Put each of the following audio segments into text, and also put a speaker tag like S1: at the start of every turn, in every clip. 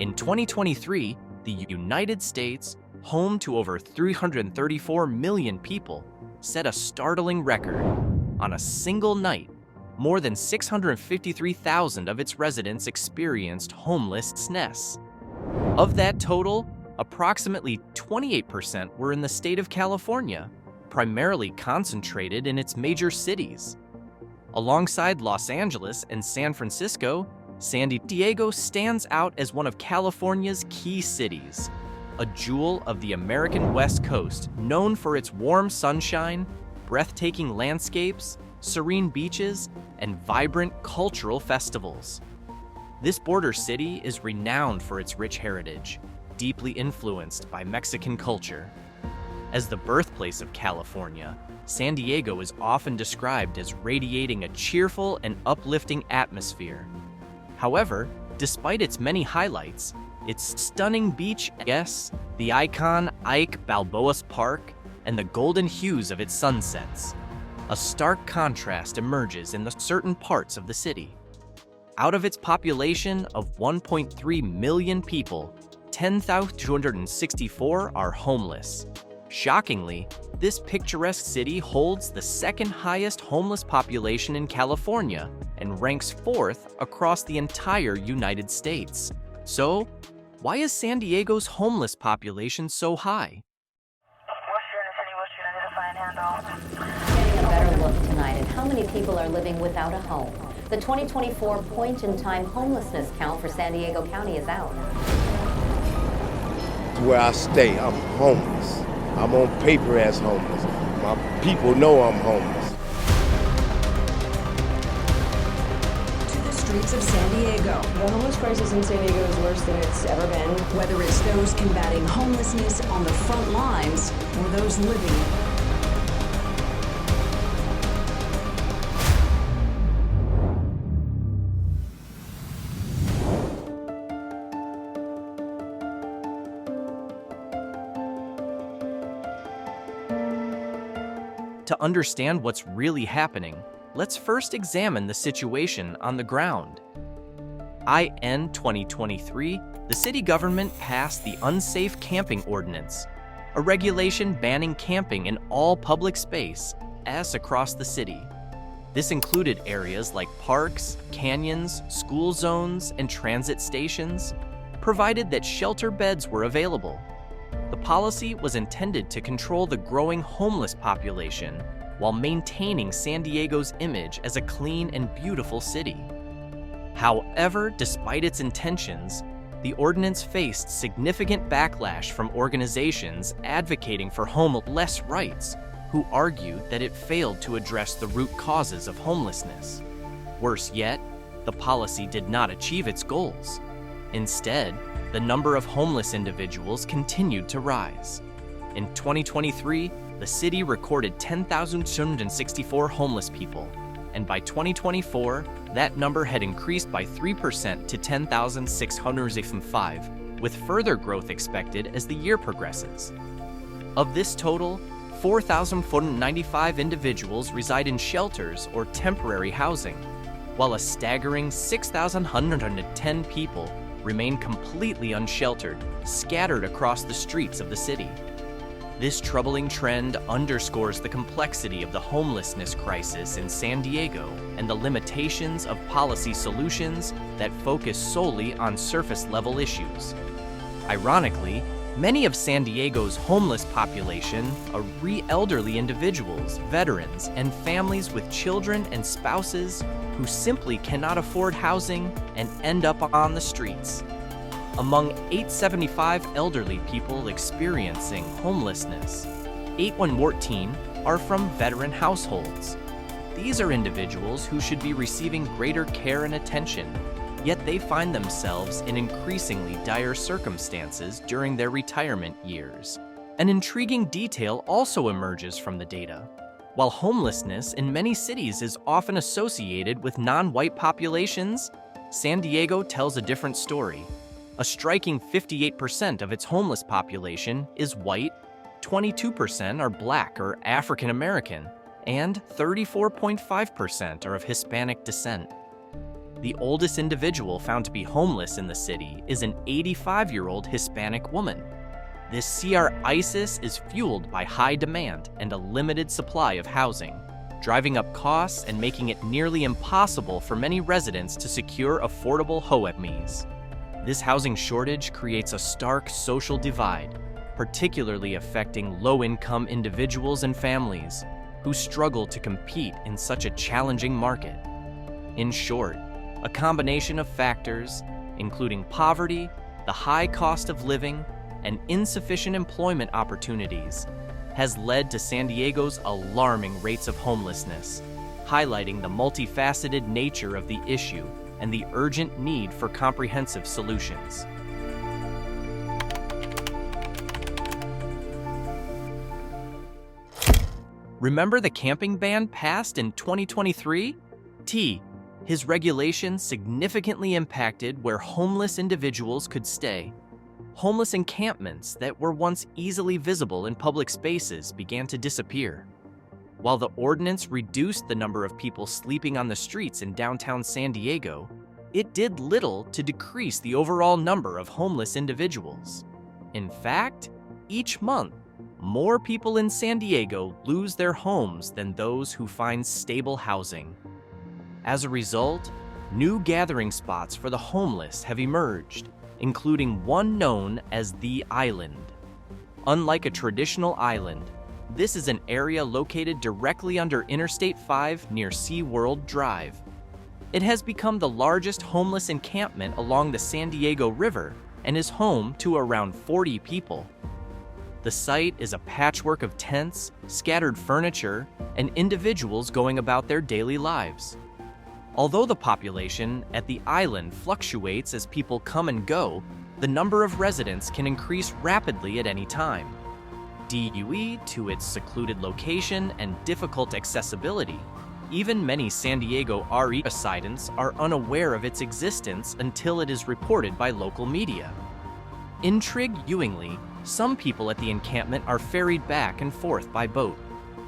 S1: In 2023, the United States, home to over 334 million people, set a startling record. On a single night, more than 653,000 of its residents experienced homelessness. Of that total, approximately 28% were in the state of California, primarily concentrated in its major cities. Alongside Los Angeles and San Francisco, San Diego stands out as one of California's key cities, a jewel of the American West Coast, known for its warm sunshine, breathtaking landscapes, serene beaches, and vibrant cultural festivals. This border city is renowned for its rich heritage, deeply influenced by Mexican culture. As the birthplace of California, San Diego is often described as radiating a cheerful and uplifting atmosphere. However, despite its many highlights, its stunning beach, the icon Ike Balboa's Park, and the golden hues of its sunsets, a stark contrast emerges in certain parts of the city. Out of its population of 1.3 million people, 10,264 are homeless. Shockingly, this picturesque city holds the second highest homeless population in California and ranks fourth across the entire United States. So, why is San Diego's homeless population so high?
S2: Getting a better look tonight at how many people are living without a home. The 2024 point-in-time homelessness count for San Diego County is out.
S3: Where I stay, I'm homeless. I'm on paper as homeless. My people know I'm homeless.
S4: To the streets of San Diego.
S5: The homeless crisis in San Diego is worse than it's ever been.
S4: Whether it's those combating homelessness on the front lines or those living it.
S1: To understand what's really happening, let's first examine the situation on the ground. In 2023, the city government passed the Unsafe camping ordinance, a regulation banning camping in all public space across the city. This included areas like parks, canyons, school zones, and transit stations, provided that shelter beds were available. The policy was intended to control the growing homeless population while maintaining San Diego's image as a clean and beautiful city. However, despite its intentions, the ordinance faced significant backlash from organizations advocating for homeless rights, who argued that it failed to address the root causes of homelessness. Worse yet, the policy did not achieve its goals. Instead, the number of homeless individuals continued to rise. In 2023, the city recorded 10,264 homeless people, and by 2024, that number had increased by 3% to 10,605, with further growth expected as the year progresses. Of this total, 4,495 individuals reside in shelters or temporary housing, while a staggering 6,110 people remain completely unsheltered, scattered across the streets of the city. This troubling trend underscores the complexity of the homelessness crisis in San Diego and the limitations of policy solutions that focus solely on surface-level issues. Ironically, many of San Diego's homeless population are elderly individuals, veterans, and families with children and spouses who simply cannot afford housing and end up on the streets. Among 875 elderly people experiencing homelessness, 814 are from veteran households. These are individuals who should be receiving greater care and attention, yet they find themselves in increasingly dire circumstances during their retirement years. An intriguing detail also emerges from the data. While homelessness in many cities is often associated with non-white populations, San Diego tells a different story. A striking 58% of its homeless population is white, 22% are Black or African American, and 34.5% are of Hispanic descent. The oldest individual found to be homeless in the city is an 85-year-old Hispanic woman. This CR ISIS is fueled by high demand and a limited supply of housing, driving up costs and making it nearly impossible for many residents to secure affordable homes. This housing shortage creates a stark social divide, particularly affecting low-income individuals and families who struggle to compete in such a challenging market. In short, a combination of factors, including poverty, the high cost of living, and insufficient employment opportunities, has led to San Diego's alarming rates of homelessness, highlighting the multifaceted nature of the issue and the urgent need for comprehensive solutions. Remember the camping ban passed in 2023? His regulations significantly impacted where homeless individuals could stay. Homeless encampments that were once easily visible in public spaces began to disappear. While the ordinance reduced the number of people sleeping on the streets in downtown San Diego, it did little to decrease the overall number of homeless individuals. In fact, each month, more people in San Diego lose their homes than those who find stable housing. As a result, new gathering spots for the homeless have emerged, including one known as the Island. Unlike a traditional island, this is an area located directly under Interstate 5 near SeaWorld Drive. It has become the largest homeless encampment along the San Diego River and is home to around 40 people. The site is a patchwork of tents, scattered furniture, and individuals going about their daily lives. Although the population at the island fluctuates as people come and go, the number of residents can increase rapidly at any time. Due to its secluded location and difficult accessibility, even many San Diego residents are unaware of its existence until it is reported by local media. Intriguingly, some people at the encampment are ferried back and forth by boat,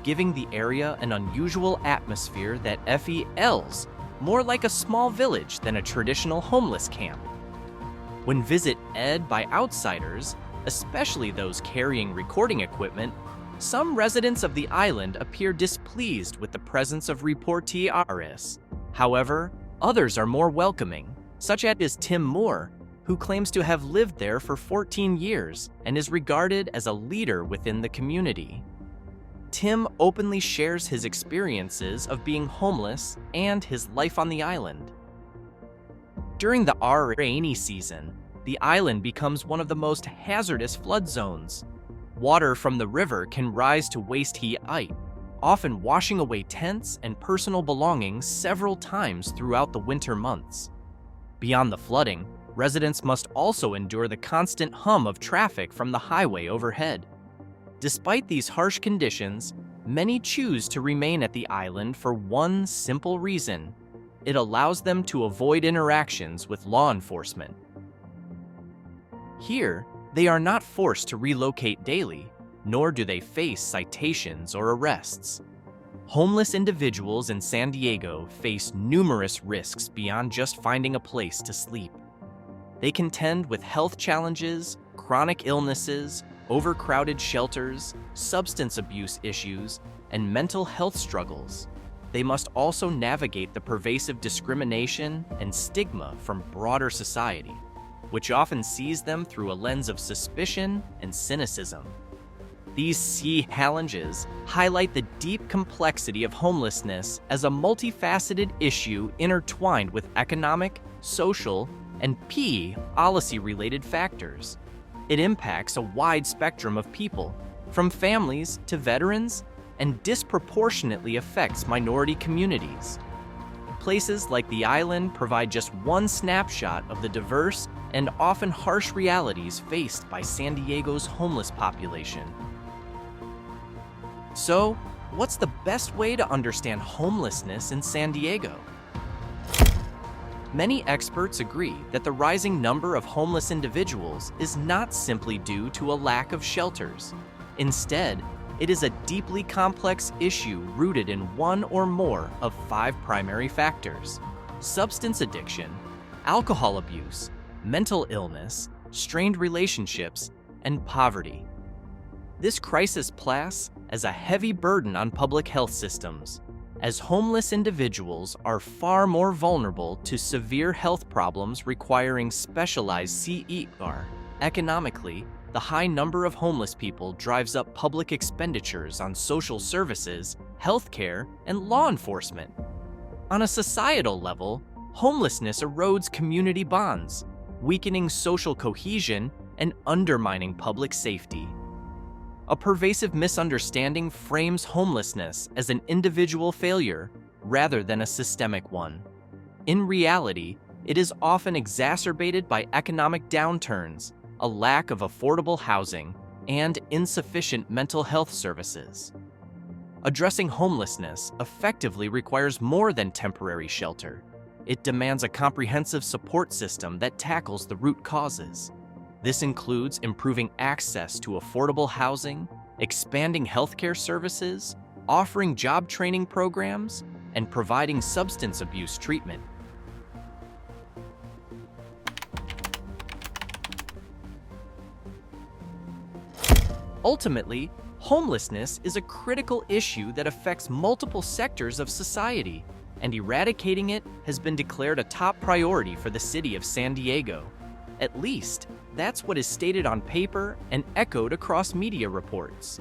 S1: giving the area an unusual atmosphere that feels more like a small village than a traditional homeless camp. When visited by outsiders, especially those carrying recording equipment, some residents of the island appear displeased with the presence of reportees. However, others are more welcoming, such as Tim Moore, who claims to have lived there for 14 years and is regarded as a leader within the community. Tim openly shares his experiences of being homeless and his life on the island. During the rainy season, the island becomes one of the most hazardous flood zones. Water from the river can rise to waist-height, often washing away tents and personal belongings several times throughout the winter months. Beyond the flooding, residents must also endure the constant hum of traffic from the highway overhead. Despite these harsh conditions, many choose to remain at the island for one simple reason: it allows them to avoid interactions with law enforcement. Here, they are not forced to relocate daily, nor do they face citations or arrests. Homeless individuals in San Diego face numerous risks beyond just finding a place to sleep. They contend with health challenges, chronic illnesses, overcrowded shelters, substance abuse issues, and mental health struggles. They must also navigate the pervasive discrimination and stigma from broader society, which often sees them through a lens of suspicion and cynicism. These challenges highlight the deep complexity of homelessness as a multifaceted issue intertwined with economic, social, and policy-related factors. It impacts a wide spectrum of people, from families to veterans, and disproportionately affects minority communities. Places like the island provide just one snapshot of the diverse and often harsh realities faced by San Diego's homeless population. So, what's the best way to understand homelessness in San Diego? Many experts agree that the rising number of homeless individuals is not simply due to a lack of shelters. Instead, it is a deeply complex issue rooted in one or more of 5 primary factors. substance addiction, alcohol abuse, mental illness, strained relationships, and poverty. This crisis places as a heavy burden on public health systems, as homeless individuals are far more vulnerable to severe health problems requiring specialized CER. Economically, the high number of homeless people drives up public expenditures on social services, healthcare, and law enforcement. On a societal level, homelessness erodes community bonds, weakening social cohesion and undermining public safety. A pervasive misunderstanding frames homelessness as an individual failure rather than a systemic one. In reality, it is often exacerbated by economic downturns, a lack of affordable housing, and insufficient mental health services. Addressing homelessness effectively requires more than temporary shelter. It demands a comprehensive support system that tackles the root causes. This includes improving access to affordable housing, expanding healthcare services, offering job training programs, and providing substance abuse treatment. Ultimately, homelessness is a critical issue that affects multiple sectors of society, and eradicating it has been declared a top priority for the city of San Diego. At least, that's what is stated on paper and echoed across media reports.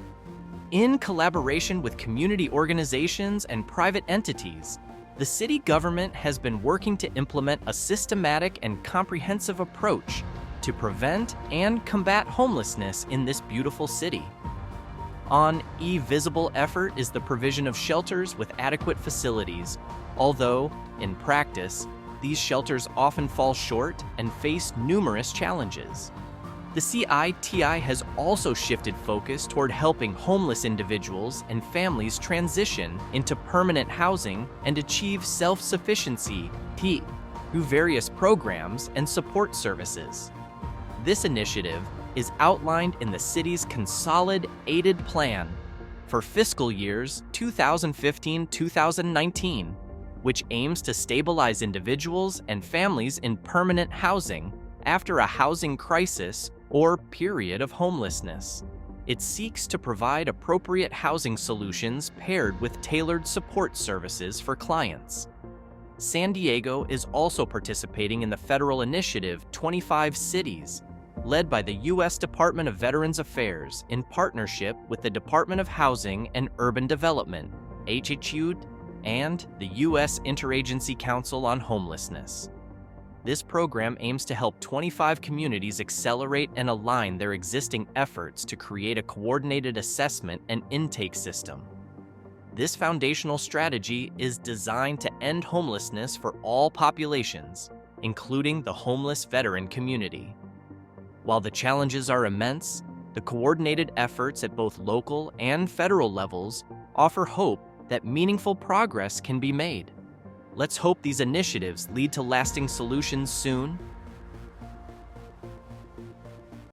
S1: In collaboration with community organizations and private entities, the city government has been working to implement a systematic and comprehensive approach to prevent and combat homelessness in this beautiful city. An visible effort is the provision of shelters with adequate facilities, although, in practice, these shelters often fall short and face numerous challenges. The CITI has also shifted focus toward helping homeless individuals and families transition into permanent housing and achieve self-sufficiency through various programs and support services. This initiative is outlined in the city's Consolidated Plan for fiscal years 2015-2019, which aims to stabilize individuals and families in permanent housing after a housing crisis or period of homelessness. It seeks to provide appropriate housing solutions paired with tailored support services for clients. San Diego is also participating in the federal initiative 25 Cities, led by the U.S. Department of Veterans Affairs in partnership with the Department of Housing and Urban Development, HHUD, and the U.S. Interagency Council on Homelessness. This program aims to help 25 communities accelerate and align their existing efforts to create a coordinated assessment and intake system. This foundational strategy is designed to end homelessness for all populations, including the homeless veteran community. While the challenges are immense, the coordinated efforts at both local and federal levels offer hope that meaningful progress can be made. Let's hope these initiatives lead to lasting solutions soon